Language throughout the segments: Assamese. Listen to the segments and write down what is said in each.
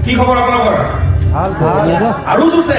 কি খবৰ আপোনালোকৰ? আৰু জোৰছে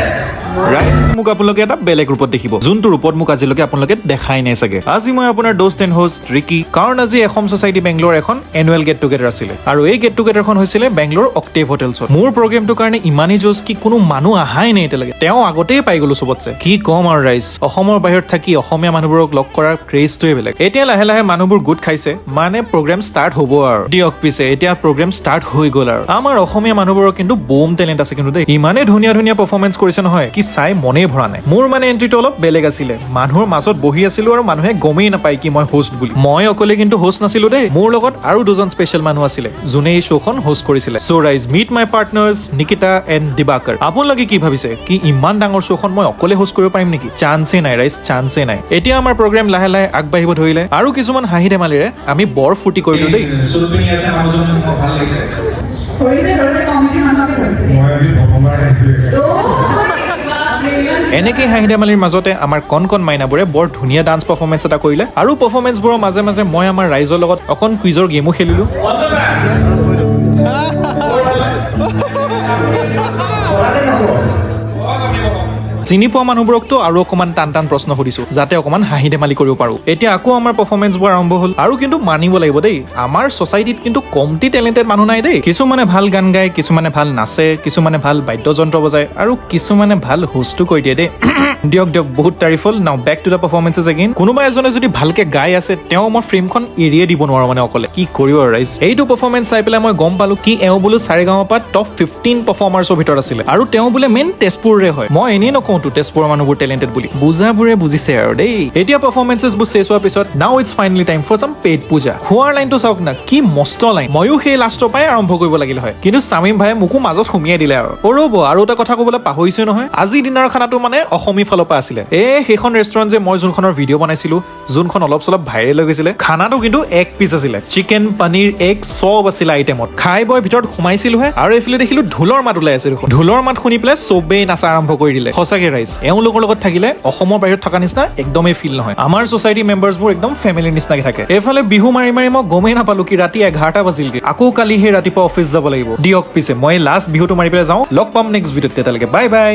ৰাইজ মোক আপোনালোকে এটা বেলেগ ৰূপত দেখিব, যোনটো ৰূপত মোক আজিলৈকে আপোনালোকে দেখাই নাই চাগে। আজি মই আপোনাৰ দোষ্ট এণ্ড হোষ্ট ৰিকি, কাৰণ আজি অসম ছ'চাইটি বেংগলোৰ এখন এনুৱেল গেট টুগেডাৰ আছিলে, আৰু এই গেট টুগেডাৰখন হৈছিলে বেংগলোৰ অক্টেভ হোটেলছত। মোৰ প্ৰগ্ৰেমটোৰ কাৰণে ইমানেই জোচ কি কোনো মানুহ অহাই নাই এতিয়ালৈকে, তেওঁ আগতেই পাই গলো চবতছে। কি ক'ম আৰু ৰাইজ, অসমৰ বাহিৰত থাকি অসমীয়া মানুহবোৰক লগ কৰাৰ ক্ৰেজটোৱে বেলেগ। এতিয়া লাহে লাহে মানুহবোৰ গোট খাইছে, মানে প্ৰগ্ৰেম ষ্টাৰ্ট হ'ব আৰু দিয়ক। পিছে এতিয়া প্ৰগ্ৰেম ষ্টাৰ্ট হৈ গ'ল আৰু আমাৰ অসমীয়া মানুহবোৰৰ কিন্তু বুম টেলেণ্ট আছে কিন্তু দেই, ইমানে ধুনীয়া ধুনীয়া পাৰফৰ্মেঞ্চ কৰিছে নহয় কি চাই মনেই ভৰা নাই। মোৰ মানে এন্ট্ৰিটো অলপ বেলেগ আছিলে, মানুহৰ মাজত বহি আছিলো আৰু মানুহে গমেই নাপায় কি মই হোষ্ট বুলি। মই অকলে কিন্তু হোষ্ট নাছিলো দেই, মোৰ লগত আৰু দুজন স্পেচিয়েল মানুহ আছিলে যোনে এই শ্ব'খন হোষ্ট কৰিছিলে। চ' ৰাইজ, meet my partners Nikita and Dibakar. আপোনালোকে কি ভাবিছে কি ইমান ডাঙৰ শ্ব'খন মই অকলে হোষ্ট কৰিব পাৰিম নেকি? চান্সে নাই ৰাইজ, চান্সে নাই। এতিয়া আমাৰ প্ৰগ্ৰেম লাহে লাহে আগবাঢ়িব ধৰিলে আৰু কিছুমান হাঁহি ধেমালিৰে আমি বৰ ফূৰ্তি কৰিলো দেই। চুল পিন্ধি আছে মানুহজন, মোৰ ভাল লাগিছে। এনেকেই হাঁহি ধেমালিৰ মাজতে আমাৰ কণ কণ মাইনাবোৰে বৰ ধুনীয়া ডান্স পাৰফৰ্মেঞ্চ এটা কৰিলে, আৰু পাৰফৰ্মেঞ্চবোৰৰ মাজে মাজে মই আমাৰ ৰাইজৰ লগত অকণ কুইজৰ গেমো খেলিলো। চিনি পোৱা মানুহবোৰকতো আৰু অকমান টান টান প্ৰশ্ন সুধিছো, যাতে অকমান হাঁহি ধেমালি কৰিব পাৰো। এতিয়া আকৌ আমাৰ পাৰফৰ্মেঞ্চবোৰ আৰম্ভ হ'ল, আৰু কিন্তু মানিব লাগিব দেই, আমাৰ ছ'চাইটিত কিন্তু কমটি টেলেণ্টেড মানুহ নাই দেই। কিছুমানে ভাল গান গায়, কিছুমানে ভাল নাচে, কিছুমানে ভাল বাদ্যযন্ত্ৰ বজায়, আৰু কিছুমানে ভাল হোষ্টো কৰি দিয়ে দেই। দিয়ক দিয়ক, বহুত তাৰিফ হ'ল। নাও বেক টু দ্য পাৰফৰ্মেঞ্চেছ এগেইন। কোনোবা এজনে যদি ভালকে গাই আছে, তেওঁ মই ফ্ৰেমখন এৰিয়ে দিব নোৱাৰো মানে অকলে। কি কৰিব আৰু ৰাইজ, এইটো পাৰফৰ্মেঞ্চ চাই পেলাই মই গম পালো কি এওঁ বোলো চাৰেগাঁৱৰ টপ 15 পাৰফৰ্মাৰ্ছৰ ভিতৰত আছিলে, আৰু তেওঁ বোলে মেইন তেজপুৰৰে হয়। মই এনেই নকওঁ তো তেজপুৰৰ মানুহবোৰ টেলেণ্টেড বুলি, বুজাবোৰে বুজিছে আৰু দেই। এতিয়া পাৰফৰ্মেঞ্চেছবোৰ চেছ হোৱাৰ পিছত নাও ইটছ ফাইনেলি টাইম ফৰ চাম পেইড পূজা। খোৱাৰ লাইনটো চাওক না, কি মস্ত লাইন। ময়ো সেই লাষ্টৰ পৰাই আৰম্ভ কৰিব লাগিল হয়, কিন্তু শামীম ভাইয়ে মোকো মাজত সুমিয়াই দিলে আৰু। ৰ'ব, আৰু এটা কথা ক'বলৈ পাহৰিছো নহয়, আজি দিনৰ খানাটো মানে অসমী ফালৰ পৰা আছিলে। সেইখন ৰেষ্টুৰেণ্ট যে মই যোনখনৰ ভিডিঅ' বনাইছিলো, যোনখন অলপ চলপ ভাইৰেল হৈ গৈছিলে, খানাটো কিন্তু এক পিচ আছিলে। চিকেন, পনীৰ, এগ চব আছিলে আইটেমত। খাই বৈ ভিতৰত সোমাইছিলোহে, আৰু এইফালে দেখিলো ঢোলৰ মাত ওলাই আছে দেখোন। ঢোলৰ মাত শুনি পেলাই চবেই নাচা আৰম্ভ কৰি দিলে। সঁচাকে ৰাইজ, এওঁলোকৰ লগত থাকিলে অসমৰ বাহিৰত থকা নিচিনা একদমেই ফিল নহয়। আমাৰ ছ'চাইটি মেম্বাৰ্ছবোৰ একদম ফেমিলিৰ নিচিনাকে থাকে। এইফালে বিহু মাৰি মাৰি মই গমেই নাপালো কি ৰাতি 11টা বাজিলগে। আকৌ কালি সেই ৰাতিপুৱা অফিচ যাব লাগিব। দিয়ক পিছে মই লাষ্ট বিহুটো মাৰি পেলাই যাওঁ। লগ পাম নেক্সট ভিডিঅ'ত, তেতিয়ালৈকে বাই বাই।